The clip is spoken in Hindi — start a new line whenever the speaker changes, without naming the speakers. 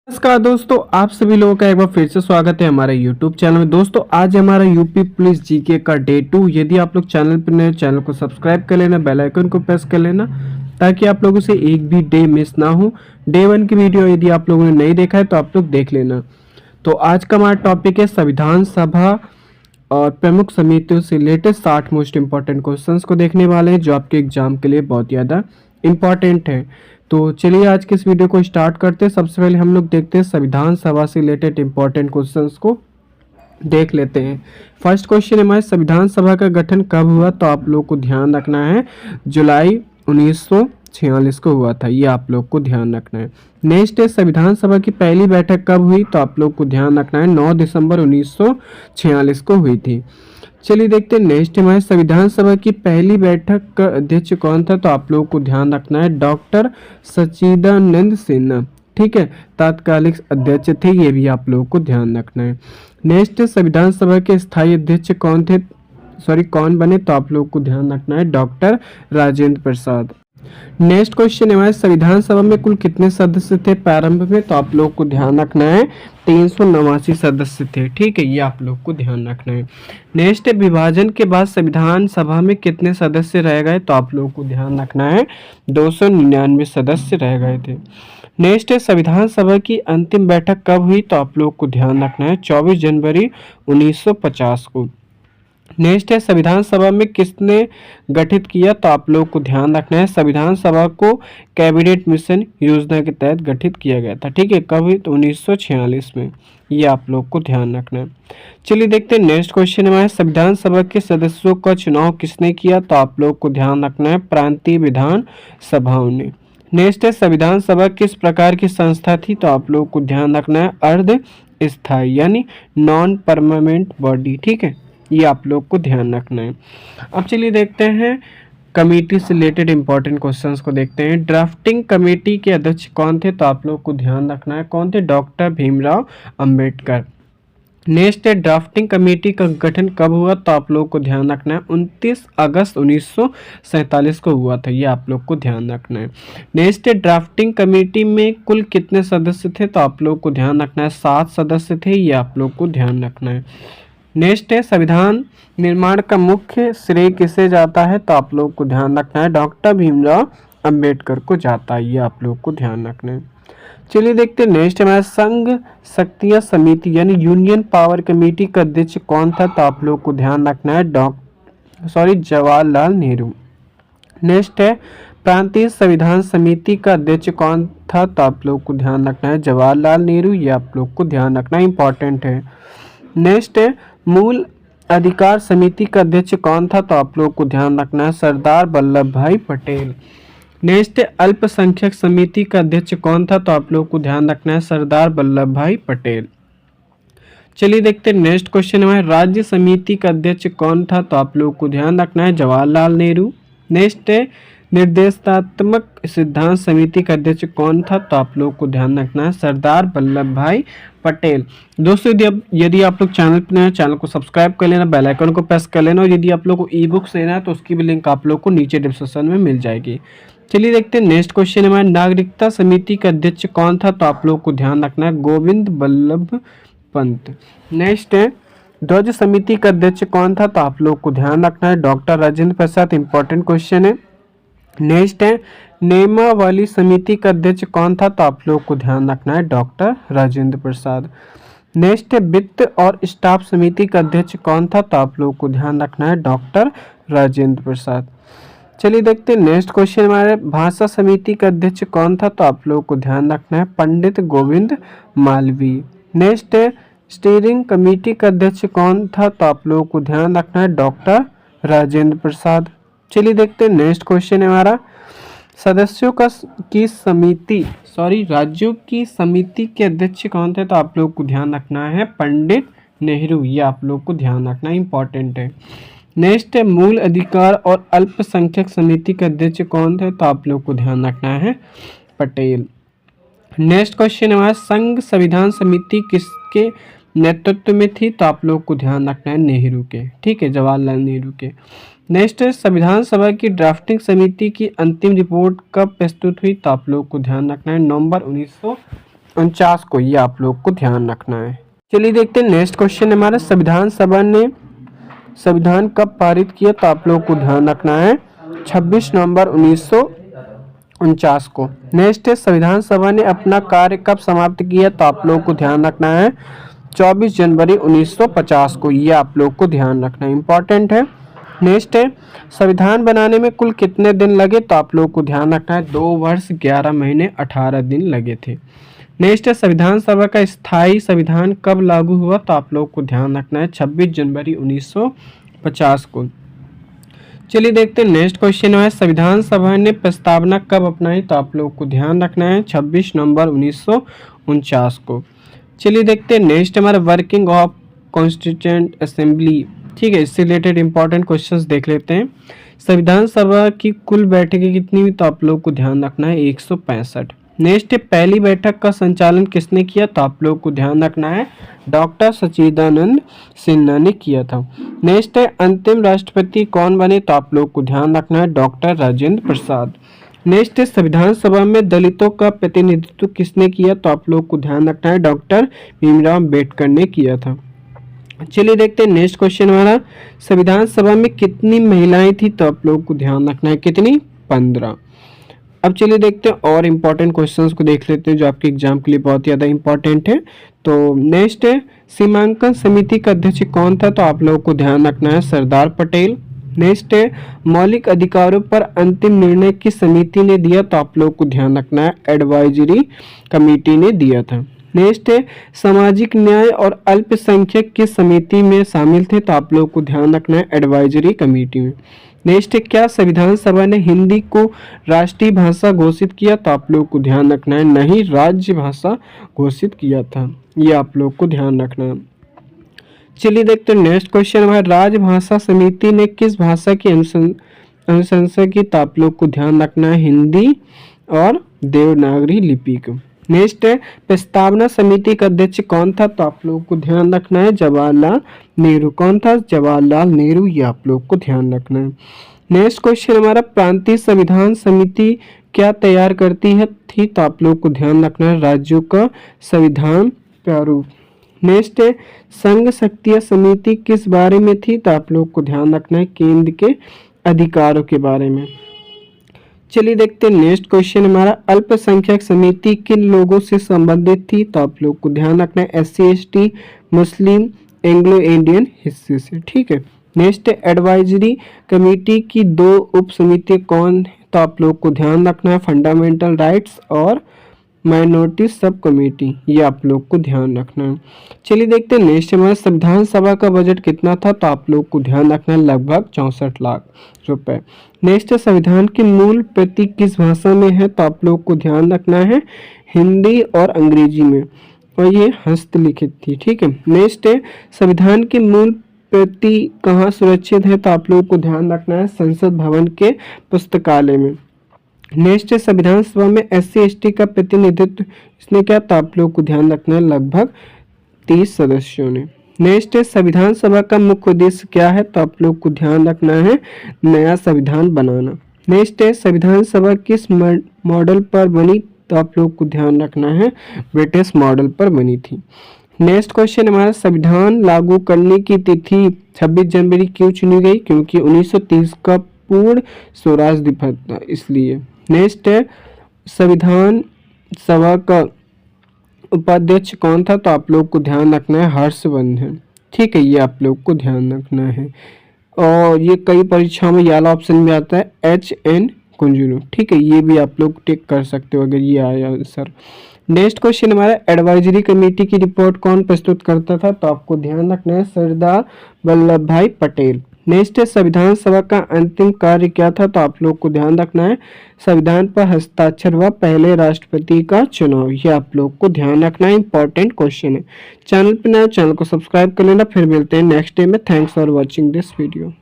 नमस्कार दोस्तों, आप सभी लोगों का एक बार फिर से स्वागत है हमारे YouTube चैनल में। दोस्तों आज हमारा यूपी पुलिस जीके का डे 2। यदि आप लोग चैनल पर नए, चैनल को सब्सक्राइब कर लेना, बेल आइकन को प्रेस कर लेना ताकि आप लोगों से एक भी डे मिस ना हो। डे 1 की वीडियो यदि आप लोगों ने नहीं देखा है तो आप लोग देख लेना। तो आज का हमारा टॉपिक है संविधान सभा और प्रमुख समितियों से रिलेटेड 60 मोस्ट इंपॉर्टेंट क्वेश्चंस को देखने वाले हैं जो आपके एग्जाम के लिए बहुत ज़्यादा इंपॉर्टेंट है। तो चलिए आज के इस वीडियो को स्टार्ट करते हैं। सबसे पहले हम लोग देखते हैं संविधान सभा से रिलेटेड इंपॉर्टेंट क्वेश्चंस को देख लेते हैं। फर्स्ट क्वेश्चन है हमारे, संविधान सभा का गठन कब हुआ? तो आप लोग को ध्यान रखना है जुलाई 1946 को हुआ था, ये आप लोग को ध्यान रखना है। नेक्स्ट है, संविधान सभा की पहली बैठक कब हुई? तो आप लोग को ध्यान रखना है 9 दिसंबर 1946 को हुई थी। चलिए देखते हैं नेक्स्ट हमारे, संविधान सभा की पहली बैठक का अध्यक्ष कौन था? तो आप लोगों को ध्यान रखना है डॉक्टर सच्चिदानंद सिन्हा, ठीक है, तात्कालिक अध्यक्ष थे, ये भी आप लोगों को ध्यान रखना है। नेक्स्ट संविधान सभा के स्थायी अध्यक्ष कौन बने? तो आप लोगों को ध्यान रखना है doctor Rajendra Prasad. Next question है हमारे, संविधान सभा में कुल कितने सदस्य थे प्रारंभ में? तो आप लोग को ध्यान रखना है 389 सदस्य थे, ठीक है, ये आप लोग को ध्यान रखना है। नेक्स्ट है, विभाजन के बाद संविधान सभा में कितने सदस्य रह गए? तो आप लोग को ध्यान रखना है 299 सदस्य रह गए थे। नेक्स्ट है, संविधान सभा की अंतिम बैठक कब हुई? तो आप लोग को ध्यान रखना है 24 जनवरी 1950 को। नेक्स्ट है, संविधान सभा में किसने गठित किया? तो आप लोग को ध्यान रखना है संविधान सभा को कैबिनेट मिशन योजना के तहत गठित किया गया था, ठीक है, कब हुई? तो 1946 में, ये आप लोग को ध्यान रखना है। चलिए देखते हैं नेक्स्ट क्वेश्चन हमारे, संविधान सभा के सदस्यों का चुनाव किसने किया? तो आप लोग को ध्यान रखना है प्रांतीय विधान सभाओं ने। नेक्स्ट है, संविधान सभा किस प्रकार की संस्था थी? तो आप लोग को ध्यान रखना है अर्ध स्थायी यानी नॉन परमानेंट बॉडी, ठीक है, ये आप लोग को ध्यान रखना है। अब चलिए देखते हैं कमेटी से रिलेटेड इंपॉर्टेंट क्वेश्चंस को देखते हैं। ड्राफ्टिंग कमेटी के अध्यक्ष कौन थे? तो आप लोग को ध्यान रखना है कौन थे? डॉक्टर भीमराव अंबेडकर। नेक्स्ट है, ड्राफ्टिंग कमेटी का गठन कब हुआ? तो आप लोग को ध्यान रखना है 29 अगस्त 1947 को हुआ था, ये आप लोग को ध्यान रखना है। नेक्स्ट है, ड्राफ्टिंग कमेटी में कुल कितने सदस्य थे? तो आप लोग को ध्यान रखना है 7 सदस्य थे, ये आप लोग को ध्यान रखना है। नेक्स्ट है, संविधान निर्माण का मुख्य श्रेय किसे जाता है? तो आप लोग को ध्यान रखना है डॉक्टर भीमराव अंबेडकर को जाता है, ये आप लोग को ध्यान रखना है। चलिए देखते हैं नेक्स्ट हमारा, संघ शक्तियां समिति यानी यूनियन पावर कमेटी का अध्यक्ष कौन था? तो आप लोग को ध्यान रखना है जवाहरलाल नेहरू। नेक्स्ट है, प्रांतीय संविधान समिति का अध्यक्ष कौन था? तो आप लोग को ध्यान रखना है जवाहरलाल नेहरू, ये आप लोग को ध्यान रखना इंपॉर्टेंट है। नेक्स्ट है, मूल अधिकार समिति का अध्यक्ष कौन था? तो आप लोग को ध्यान रखना है सरदार वल्लभ भाई पटेल। नेक्स्ट है, अल्पसंख्यक समिति का अध्यक्ष कौन था? तो आप लोग को ध्यान रखना है सरदार वल्लभ भाई पटेल। चलिए देखते हैं नेक्स्ट क्वेश्चन है, राज्य समिति का अध्यक्ष कौन था? तो आप लोग को ध्यान रखना है जवाहरलाल नेहरू। नेक्स्ट है, निर्देशात्मक सिद्धांत समिति का अध्यक्ष कौन था? तो आप लोग को ध्यान रखना है सरदार वल्लभ भाई पटेल। दोस्तों यदि आप लोग चैनल पर नए हैं, चैनल को सब्सक्राइब कर लेना, बेल आइकन को प्रेस कर लेना, और यदि आप लोग को ई बुक्स लेना है तो उसकी भी लिंक आप लोग को नीचे डिस्क्रिप्शन में मिल जाएगी। चलिए देखते हैं नेक्स्ट क्वेश्चन है, नागरिकता समिति का अध्यक्ष कौन था? तो आप लोग को ध्यान रखना है गोविंद बल्लभ पंत। नेक्स्ट है, ध्वज समिति का अध्यक्ष कौन था? तो आप लोग को ध्यान रखना है doctor Rajendra Prasad, important question है। नेक्स्ट है, नियमावली समिति का अध्यक्ष कौन था? तो आप लोग को ध्यान रखना है डॉक्टर राजेंद्र प्रसाद। नेक्स्ट है, वित्त और स्टाफ समिति का अध्यक्ष कौन था? तो आप लोग को ध्यान रखना है डॉक्टर राजेंद्र प्रसाद। चलिए देखते हैं नेक्स्ट क्वेश्चन हमारे, भाषा समिति का अध्यक्ष कौन था? तो आप लोग को ध्यान रखना है पंडित गोविंद मालवीय। नेक्स्ट है, स्टीयरिंग कमेटी का अध्यक्ष कौन था? तो आप लोगों को ध्यान रखना है डॉक्टर राजेंद्र प्रसाद। चलिए देखते हैं नेक्स्ट क्वेश्चन है हमारा, राज्यों की समिति के अध्यक्ष कौन थे? तो आप लोग को ध्यान रखना है पंडित नेहरू, ये आप लोग को ध्यान रखना इंपॉर्टेंट है। नेक्स्ट है, मूल अधिकार और अल्पसंख्यक समिति के अध्यक्ष कौन थे? तो आप लोग को ध्यान रखना है पटेल। नेक्स्ट क्वेश्चन हमारा, संघ संविधान समिति किसके नेतृत्व में थी? तो आप लोग को ध्यान रखना है नेहरू के, ठीक है, जवाहरलाल नेहरू के। नेक्स्ट है, संविधान सभा की ड्राफ्टिंग समिति की अंतिम रिपोर्ट कब प्रस्तुत हुई? तो आप लोग को ध्यान रखना है नवंबर 49 को, ये आप लोग को ध्यान रखना है। चलिए देखते हैं नेक्स्ट क्वेश्चन हमारा, संविधान सभा ने संविधान कब पारित किया, तो आप लोग को ध्यान रखना है 26 नवंबर 1949 को। नेक्स्ट है, संविधान सभा ने अपना कार्य कब समाप्त किया, तो आप लोग को ध्यान रखना है 24 जनवरी 1950 को, ये आप लोग को ध्यान रखना है, इंपॉर्टेंट है। नेक्स्ट है, संविधान बनाने में कुल कितने दिन लगे, तो आप लोग को ध्यान रखना है 2 वर्ष 11 महीने 18 दिन लगे थे। नेक्स्ट है, संविधान सभा का स्थायी संविधान कब लागू हुआ, तो आप लोग को ध्यान रखना है 26 जनवरी 1950 को। चलिए देखते हैं नेक्स्ट क्वेश्चन है, संविधान सभा ने प्रस्तावना कब अपनाई, तो आप लोग को ध्यान रखना है 26 नवंबर 1949 को। चलिए देखते हैं नेक्स्ट हमारा वर्किंग ऑफ कॉन्स्टिट्यूएंट असेंबली, ठीक है, इससे रिलेटेड इंपॉर्टेंट क्वेश्चंस देख लेते हैं। संविधान सभा की कुल बैठकें कितनी हुई, तो आप लोग को ध्यान रखना है 165। नेक्स्ट है, पहली बैठक का संचालन किसने किया, तो आप लोग को ध्यान रखना है डॉक्टर सच्चिदानंद सिन्हा ने किया था। नेक्स्ट है, अंतिम राष्ट्रपति कौन बने, तो आप लोग को ध्यान रखना है डॉक्टर राजेंद्र प्रसाद। नेक्स्ट है, संविधान सभा में दलितों का प्रतिनिधित्व किसने किया, तो आप लोग को ध्यान रखना है डॉक्टर भीमराव अम्बेडकर ने किया था। चलिए देखते हैं नेक्स्ट क्वेश्चन हमारा, संविधान सभा में कितनी महिलाएं थी, तो आप लोग को ध्यान रखना है कितनी, 15। अब चलिए देखते हैं और इम्पोर्टेंट क्वेश्चंस को देख लेते हैं जो आपके एग्जाम के लिए बहुत ज़्यादा इम्पोर्टेंट है। तो नेक्स्ट है, सीमांकन समिति का अध्यक्ष कौन था, तो आप लोगों को ध्यान रखना है सरदार पटेल। नेक्स्ट है, मौलिक अधिकारों पर अंतिम निर्णय किस समिति ने दिया, तो आप लोगों को ध्यान रखना है एडवाइजरी कमेटी ने दिया था। नेक्स्ट है, सामाजिक न्याय और अल्पसंख्यक किस समिति में शामिल थे, तो आप लोगों को ध्यान रखना है एडवाइजरी कमेटी में। नेक्स्ट है, क्या संविधान सभा ने हिंदी को राष्ट्रीय भाषा घोषित किया, तो आप लोग को ध्यान रखना है नहीं, राज्य भाषा घोषित किया था, ये आप लोग को ध्यान रखना है। चलिए देखते हैं नेक्स्ट क्वेश्चन हमारा, राजभाषा समिति ने किस भाषा की अनुशंसा की, तो आप लोग को ध्यान रखना है हिंदी और देवनागरी लिपि को। नेक्स्ट है, प्रस्तावना समिति का अध्यक्ष कौन था, तो आप लोगों को ध्यान रखना है जवाहरलाल नेहरू। कौन था, जवाहरलाल नेहरू, ये आप लोग को ध्यान रखना है। नेक्स्ट क्वेश्चन हमारा, प्रांतीय संविधान समिति क्या तैयार करती है थी, तो आप लोग को ध्यान रखना है राज्यों का संविधान प्रारूप। नेक्स्ट है, संघ शक्तियां समिति किस बारे में थी, तो आप लोग को ध्यान रखना है केंद्र के अधिकारों के बारे में। चलिए देखते हैं नेक्स्ट क्वेश्चन हमारा, अल्पसंख्यक समिति किन लोगों से संबंधित थी, तो आप लोग को ध्यान रखना है SC ST मुस्लिम एंग्लो इंडियन हिस्से से, ठीक है। नेक्स्ट है, एडवाइजरी कमेटी की 2 उप समिति कौन है, तो आप लोग को ध्यान रखना है फंडामेंटल राइट्स और माइनॉरिटी सब कमेटी, ये आप लोग को ध्यान रखना है। चलिए देखते हैं नेक्स्ट हमारा, संविधान सभा का बजट कितना था, तो आप लोग को ध्यान रखना है लगभग 64 लाख रुपए। नेक्स्ट है, संविधान की मूल प्रति किस भाषा में है, तो आप लोग को ध्यान रखना है हिंदी और अंग्रेजी में, और ये हस्तलिखित थी, ठीक है। नेक्स्ट है, संविधान की मूल प्रति कहाँ सुरक्षित है, तो आप लोग को ध्यान रखना है संसद भवन के पुस्तकालय में। नेक्स्ट है, संविधान सभा में SC ST का प्रतिनिधित्व इसने क्या, तो आप लोग को ध्यान रखना है लगभग 30 सदस्यों ने। नेक्स्ट है, संविधान सभा का मुख्य उद्देश्य क्या है, तो आप लोग को ध्यान रखना है नया संविधान बनाना। नेक्स्ट है, संविधान सभा किस मॉडल पर बनी, तो आप लोग को ध्यान रखना है ब्रिटिश मॉडल पर बनी थी। नेक्स्ट क्वेश्चन हमारा, संविधान लागू करने की तिथि 26 जनवरी क्यों चुनी गई, क्योंकि 1930 का पूर्ण स्वराज दिवस था इसलिए। नेक्स्ट है, संविधान सभा का उपाध्यक्ष कौन था, तो आप लोग को ध्यान रखना है हर्षवर्धन, ठीक है, ये आप लोग को ध्यान रखना है। और ये कई परीक्षाओं में याला ऑप्शन में आता है HN कुंजुनु, ठीक है, ये भी आप लोग टिक कर सकते हो अगर ये आया आंसर। नेक्स्ट क्वेश्चन हमारा, एडवाइजरी कमेटी की रिपोर्ट कौन प्रस्तुत करता था, तो आपको ध्यान रखना है सरदार वल्लभ भाई पटेल। नेक्स्ट है, संविधान सभा का अंतिम कार्य क्या था, तो आप लोग को ध्यान रखना है संविधान पर हस्ताक्षर व पहले राष्ट्रपति का चुनाव, ये आप लोग को ध्यान रखना है, इंपॉर्टेंट क्वेश्चन है। चैनल पर नए, चैनल को सब्सक्राइब कर लेना। फिर मिलते हैं नेक्स्ट डे में। Thanks for watching this video.